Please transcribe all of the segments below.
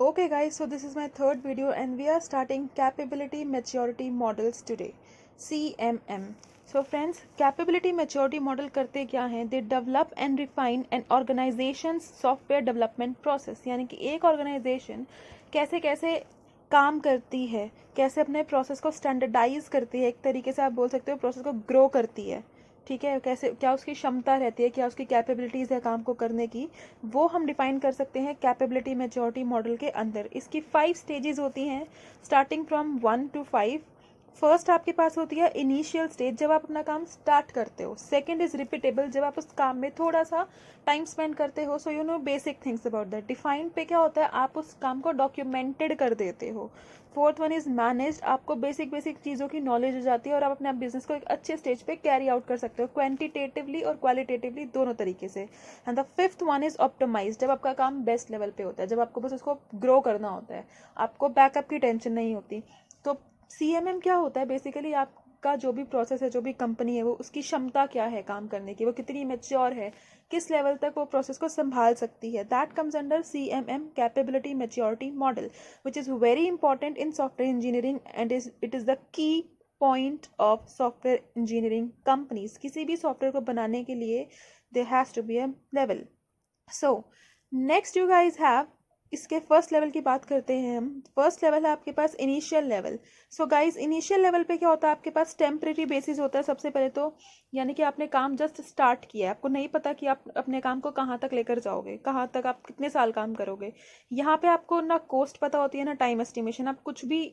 Okay guys, so this is my third video and we are starting capability maturity models today, CMM. So friends, capability maturity model करते क्या हैं? They develop and refine an organization's software development process. यानी कि एक organization कैसे कैसे काम करती है, कैसे अपने प्रोसेस को स्टैंडर्डाइज करती है, एक तरीके से आप बोल सकते हो प्रोसेस को ग्रो करती है। ठीक है, कैसे क्या उसकी क्षमता रहती है, क्या उसकी कैपेबिलिटीज़ है काम को करने की, वो हम डिफाइन कर सकते हैं कैपेबिलिटी मैच्योरिटी मॉडल के अंदर। इसकी 5 स्टेजेस होती हैं, स्टार्टिंग फ्रॉम 1 to 5। फर्स्ट आपके पास होती है इनिशियल स्टेज, जब आप अपना काम स्टार्ट करते हो। सेकंड इज रिपीटेबल, जब आप उस काम में थोड़ा सा टाइम स्पेंड करते हो, so you know basic things about that. Define पे क्या होता है, आप उस काम को डॉक्यूमेंटेड कर देते हो। फोर्थ वन इज मैनेज्ड, आपको बेसिक बेसिक चीज़ों की नॉलेज हो जाती है और आप अपने बिजनेस को एक अच्छे स्टेज पे कैरी आउट कर सकते हो, क्वांटिटेटिवली और क्वालिटेटिवली दोनों तरीके से। And the fifth one is optimize, जब आपका काम बेस्ट लेवल पे होता है, जब आपको बस उसको ग्रो करना होता है, आपको बैकअप की टेंशन नहीं होती। तो सीएमएम क्या होता है बेसिकली, आपका जो भी प्रोसेस है, जो भी कंपनी है, वो उसकी क्षमता क्या है काम करने की, वो कितनी मेच्योर है, किस लेवल तक वो प्रोसेस को संभाल सकती है। That comes under CMM, capability maturity model, which is very important in software engineering and it is the key point of software engineering companies. किसी भी सॉफ्टवेयर को बनाने के लिए there has to be a level. So next you guys have, इसके first level की बात करते हैं हम। फर्स्ट लेवल है आपके पास initial level. So guys initial level पे क्या होता है, आपके पास टेम्परेरी बेसिस होता है सबसे पहले तो। यानी कि आपने काम जस्ट स्टार्ट किया है, आपको नहीं पता कि आप अपने काम को कहाँ तक लेकर जाओगे, कहाँ तक आप कितने साल काम करोगे। यहाँ पे आपको ना कॉस्ट पता होती है ना टाइम एस्टिमेशन, आप कुछ भी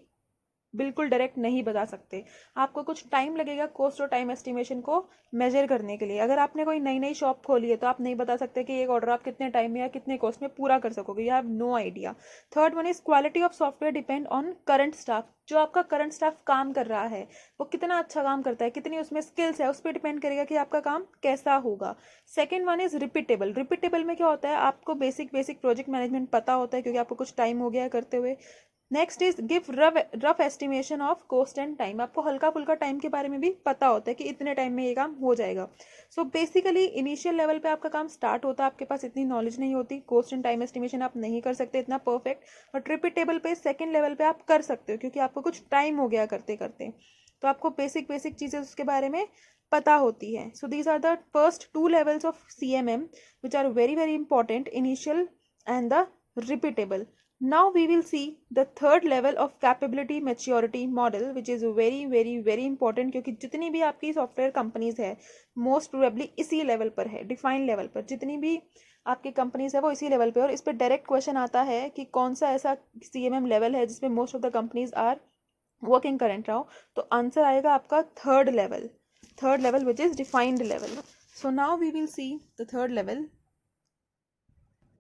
बिल्कुल डायरेक्ट नहीं बता सकते। आपको कुछ टाइम लगेगा कॉस्ट और टाइम एस्टिमेशन को मेजर करने के लिए। अगर आपने कोई नई नई शॉप खोली है तो आप नहीं बता सकते कि एक ऑर्डर आप कितने टाइम में या कितने कॉस्ट में पूरा कर सकोगे, you have no idea. Third one is quality of software depend on current staff, जो आपका करंट स्टाफ काम कर रहा है वो कितना अच्छा काम करता है, कितनी उसमें स्किल्स है, उस पर डिपेंड करेगा कि आपका काम कैसा होगा। Second one is repeatable. Repeatable में क्या होता है, आपको बेसिक बेसिक प्रोजेक्ट मैनेजमेंट पता होता है क्योंकि आपको कुछ टाइम हो गया है करते हुए। Next is give rough estimation of cost and time, आपको हल्का फुल्का टाइम के बारे में भी पता होता है कि इतने टाइम में ये काम हो जाएगा। सो बेसिकली इनिशियल लेवल पे आपका काम स्टार्ट होता है, आपके पास इतनी नॉलेज नहीं होती, कॉस्ट एंड टाइम एस्टिमेशन आप नहीं कर सकते इतना परफेक्ट, बट रिपीटेबल पे सेकेंड लेवल पे आप कर सकते हो क्योंकि आपको कुछ टाइम हो गया करते करते, तो आपको बेसिक बेसिक चीज़ें उसके बारे में पता होती है। So these are the first 2 levels of CMM which are very very important, initial and the repeatable. Now we will see the third level of capability maturity model, which is very very very important क्योंकि जितनी भी आपकी software companies है most probably इसी level पर है, define level पर जितनी भी आपकी कंपनीज है वो इसी लेवल पे। और इस पर डायरेक्ट क्वेश्चन आता है कि कौन सा ऐसा CMM लेवल है जिसमें most of the companies are working current now, तो आंसर आएगा आपका third level which is defined level. So now we will see the third level.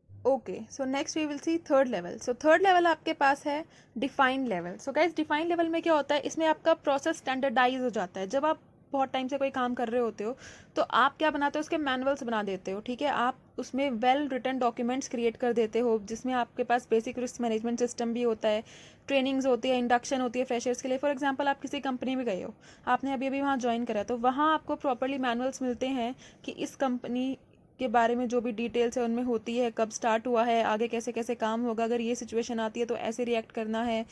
Okay, so next we will see third level. So third level आपके पास है defined level. So guys defined level में क्या होता है, इसमें आपका process standardise हो जाता है। जब आप बहुत टाइम से कोई काम कर रहे होते हो तो आप क्या बनाते हो, उसके मैनुअल्स बना देते हो। ठीक है, आप उसमें वेल रिटन डॉक्यूमेंट्स क्रिएट कर देते हो जिसमें आपके पास बेसिक रिस्क मैनेजमेंट सिस्टम भी होता है, ट्रेनिंग्स होती है, इंडक्शन होती है फ्रेशर्स के लिए। फॉर एग्जांपल आप किसी कंपनी में गए हो, आपने अभी अभी वहाँ ज्वाइन करा, तो वहाँ आपको प्रॉपरली मैनुअल्स मिलते हैं कि इस कंपनी के बारे में जो भी डिटेल्स है उनमें होती है, कब स्टार्ट हुआ है, आगे कैसे कैसे काम होगा, अगर ये सिचुएशन आती है तो ऐसे रिएक्ट करना है।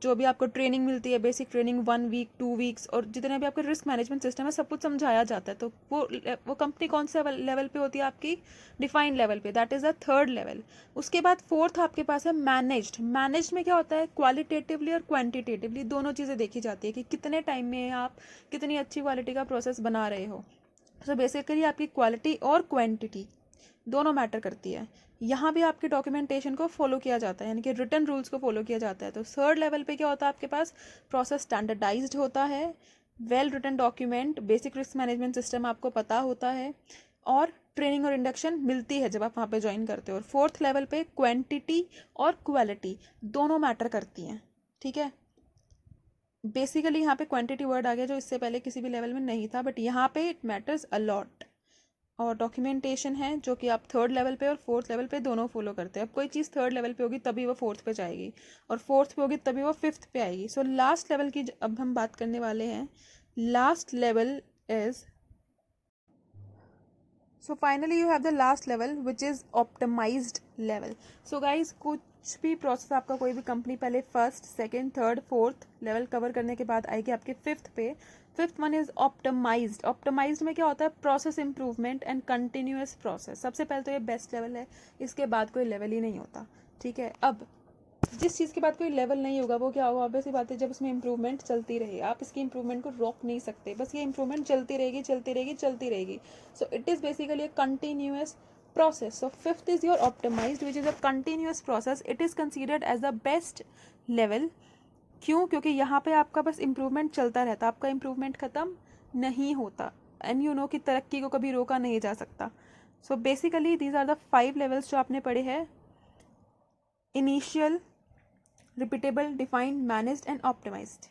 जो भी आपको ट्रेनिंग मिलती है, बेसिक ट्रेनिंग 1 वीक 2 वीक्स, और जितने भी आपके रिस्क मैनेजमेंट सिस्टम है सब कुछ समझाया जाता है। तो वो कंपनी कौन से लेवल पे होती है आपकी, डिफाइंड लेवल पे, that is the third level. उसके बाद फोर्थ आपके पास है मैनेज्ड। मैनेज्ड में क्या होता है, क्वालिटेटिवली और क्वान्टिटेटिवली दोनों चीज़ें देखी जाती है कि कितने टाइम में आप कितनी अच्छी क्वालिटी का प्रोसेस बना रहे हो। सो बेसिकली आपकी क्वालिटी और क्वांटिटी दोनों मैटर करती है। यहाँ भी आपके डॉक्यूमेंटेशन को फॉलो किया जाता है, यानी कि रिटन रूल्स को फॉलो किया जाता है। तो थर्ड लेवल पे क्या होता है, आपके पास प्रोसेस स्टैंडर्डाइज्ड होता है, well written document, basic risk management system आपको पता होता है, और ट्रेनिंग और इंडक्शन मिलती है जब आप वहाँ पे ज्वाइन करते हो। और फोर्थ लेवल पे क्वांटिटी और क्वालिटी दोनों मैटर करती हैं। ठीक है, बेसिकली यहाँ पे क्वांटिटी वर्ड आ गया जो इससे पहले किसी भी लेवल में नहीं था, बट यहाँ पे इट मैटर्स अ लॉट। और डॉक्यूमेंटेशन है जो कि आप थर्ड लेवल पे और फोर्थ लेवल पे दोनों फॉलो करते हैं। अब कोई चीज़ थर्ड लेवल पे होगी तभी वो फोर्थ पे जाएगी, और फोर्थ पे होगी तभी वो फिफ्थ पे आएगी। सो लास्ट लेवल की अब हम बात करने वाले हैं। Last level is, so finally you have the last level which is optimized level. So guys, कुछ भी प्रोसेस आपका कोई भी कंपनी पहले first, second, third, fourth level cover करने के बाद आएगी आपके फिफ्थ पे. Fifth one is optimized. Optimized में क्या होता है? Process improvement and continuous process. सबसे पहले तो ये बेस्ट लेवल है, इसके बाद कोई लेवल ही नहीं होता. ठीक है. अब जिस चीज़ के बाद कोई लेवल नहीं होगा वो क्या होगा? ऑब्वियस सी बात है, जब उसमें इंप्रूवमेंट चलती रहे. आप इसकी इंप्रूवमेंट को रोक नहीं सकते, बस ये इंप्रूवमेंट चलती रहेगी, चलती रहेगी, चलती रहेगी. So it is basically a continuous process. So fifth is your optimized, which is a continuous process. It is considered as the best level. क्यों? क्योंकि यहाँ पे आपका बस इम्प्रूवमेंट चलता रहता, आपका इम्प्रूवमेंट ख़त्म नहीं होता. एंड यू नो कि तरक्की को कभी रोका नहीं जा सकता. So basically these are the 5 levels जो आपने पढ़े हैं: initial, repeatable, defined, managed and optimised.